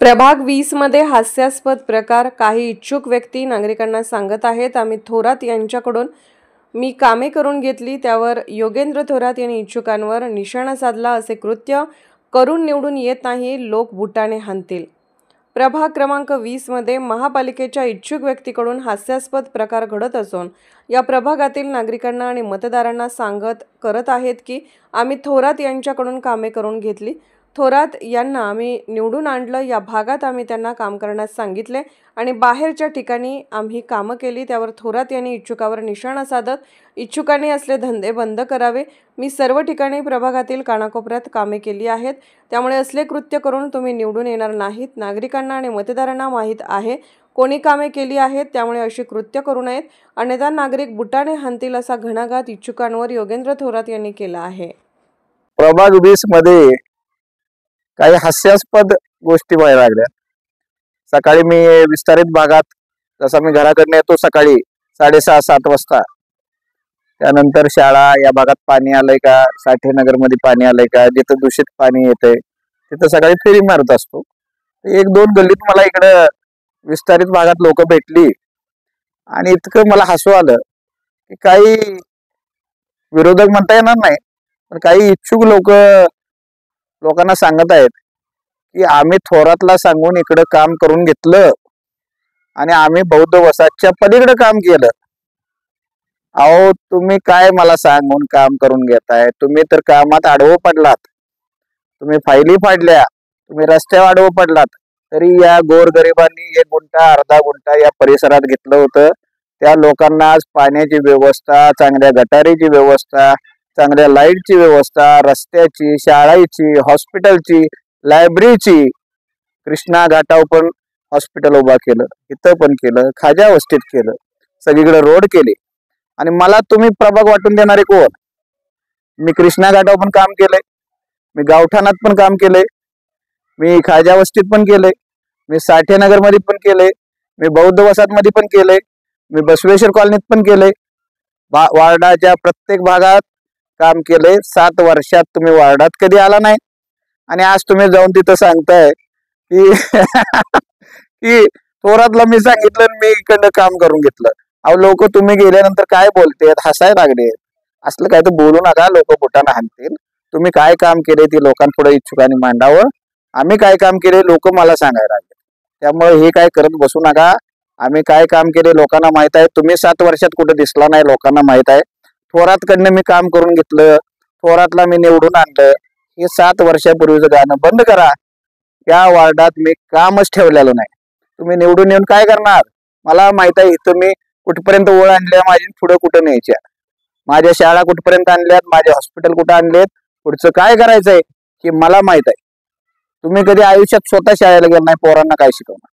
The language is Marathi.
प्रभाग 20 मध्ये हास्यास्पद प्रकार. काही इच्छुक व्यक्ती नागरिकांना सांगत आहेत, आम्ही थोरात यांच्याकडून मी कामे करून घेतली, त्यावर योगेंद्र थोरात यांनी इच्छुकांवर निशाणा साधला. असे कृत्य करून निवडून येत नाही, लोक बुटाने हाणतील. प्रभाग क्रमांक 20 मध्ये महापालिकेच्या इच्छुक व्यक्तीकडून हास्यास्पद प्रकार घडत असून या प्रभागातील नागरिकांना आणि मतदारांना सांगत करत आहेत की आम्ही थोरात यांच्याकडून कामे करून घेतली, थोरात यांना आम्ही निवडून आणलं, या भागात आम्ही त्यांना काम करण्यास सांगितले आणि बाहेरच्या ठिकाणी आम्ही कामं केली. त्यावर थोरात यांनी इच्छुकावर निशाणा साधत इच्छुकांनी असले धंदे बंद करावे, मी सर्व ठिकाणी प्रभागातील कानाकोपऱ्यात कामे केली आहेत, त्यामुळे असले कृत्य करून तुम्ही निवडून येणार नाहीत. नागरिकांना आणि मतदारांना माहीत आहे कोणी कामे केली आहेत, त्यामुळे अशी कृत्य करू नयेत, अन्यथा नागरिक बुटाने हाणतील, असा घणाघात इच्छुकांवर योगेंद्र थोरात यांनी केला आहे. प्रभाग 20 मध्ये काही हास्यास्पद गोष्टी व्हायला लागल्या. सकाळी मी विस्तारित भागात, जसा मी घराकडे येतो सकाळी 6:30-7 वाजता, त्यानंतर शाळा या भागात पाणी आलंय का, साठेनगर मध्ये पाणी आलंय का, जिथं दूषित पाणी येतंय तिथं सकाळी फेरी मारत असतो. 1-2 गल्लीत मला इकडं विस्तारित भागात लोक भेटली आणि इतकं मला हसू आलं की काही विरोधक म्हणता येणार नाही, पण काही इच्छुक लोकांना सांगत आहेत की आम्ही थोरातला सांगून इकडं काम करून घेतलं आणि आम्ही बौद्ध वसाहतच्या पलीकडे काम केलं. अहो, तुम्ही काय मला सांगून काम करून घेताय? तुम्ही तर कामात आडवं पडलात, तुम्ही फायली फाडल्या, तुम्ही रस्त्यावर आडवं पडलात, तरी या गोरगरिबांनी 1 गुंठा अर्धा गुंठा या परिसरात घेतलं होतं. त्या लोकांना आज पाण्याची व्यवस्था, चांगल्या गटारीची व्यवस्था, चांगल्या लाईटची व्यवस्था, रस्त्याची, शाळेची, हॉस्पिटलची, लायब्ररीची, कृष्णा घाटावर पण हॉस्पिटल उभा केलं, इथं पण केलं, खाजा वस्तीत केलं, सगळीकडे रोड केले. आणि मला तुम्ही प्रभाग वाटून देणारे कोण? मी कृष्णा घाटावर पण काम केलंय, मी गावठाणात पण काम केलंय, मी खाजा वस्तीत पण केलंय, मी साठेनगर मध्ये पण केलंय, मी बौद्ध वसाहत मध्ये पण केलंय, मी बसवेश्वर कॉलनीत पण केलंय, वार्डाच्या प्रत्येक भागात काम केलंय. 7 वर्षात तुम्ही वार्डात कधी आला नाही आणि आज तुम्ही जाऊन तिथं सांगताय की की थोरातला मी सांगितलं मी इकडनं काम करून घेतलं. अहो, लोक तुम्ही गेल्यानंतर काय बोलतेत, हसायला लागले. असलं काय तर बोलू नका, लोक बोटाने हाणतील. तुम्ही काय काम केले ते लोकांपुढे इच्छुकांनी मांडावं. आम्ही काय काम केले लोक मला सांगायला लागले. त्यामुळे हे काय करत बसू नका. आम्ही काय काम केले लोकांना माहित आहे. तुम्ही 7 वर्षात कुठे दिसला नाही, लोकांना माहित आहे. थोरातकडनं मी काम करून घेतलं, थोरातला मी निवडून आणलं, हे 7 वर्षापूर्वीचं गाणं बंद करा. या वार्डात मी कामच ठेवलेलं नाही. तुम्ही निवडून येऊन काय करणार? मला माहित आहे इथं मी कुठपर्यंत ओळ आणल्या माझी, पुढे कुठं न्यायच्या, माझ्या शाळा कुठपर्यंत आणल्यात, माझे हॉस्पिटल कुठं आणलेत, पुढचं काय करायचंय हे मला माहित आहे. तुम्ही कधी आयुष्यात स्वतः शाळेला गेला नाही, पोरांना काय शिकवणार?